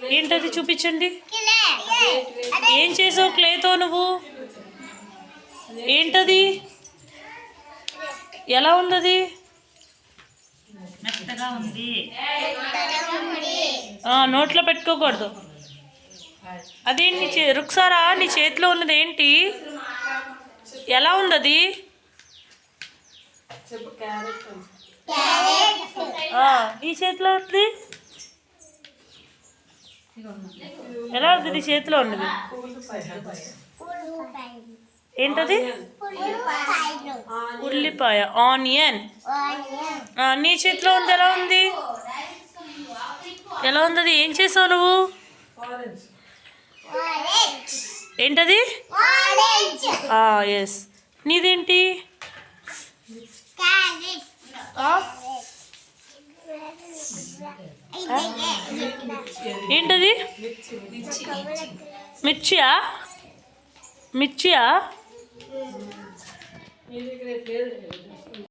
ఏంటది చూపించండి. ఏం చేసావు క్లేతో నువ్వు? ఏంటది? ఎలా ఉంది? మెత్తగా ఉంది. నోట్లో పెట్టుకోకూడదు. అదేంటి రుక్సారా, నీ చేతిలో ఉన్నది ఏంటి? ఎలా ఉంది అది? నీ చేతిలో ఉంది ఎలా ఉంది? నీ చేతిలో ఉన్నది ఏంటది? ఉల్లిపాయ, ఆనియన్. నీ చేతిలో ఉంది ఎలా ఉంది? ఎలా ఉంది అది? ఏం చేసావు నువ్వు? ఏంటది? ఎస్. నీదేంటి? ఏంటది? మిర్చియా? మిర్చియా?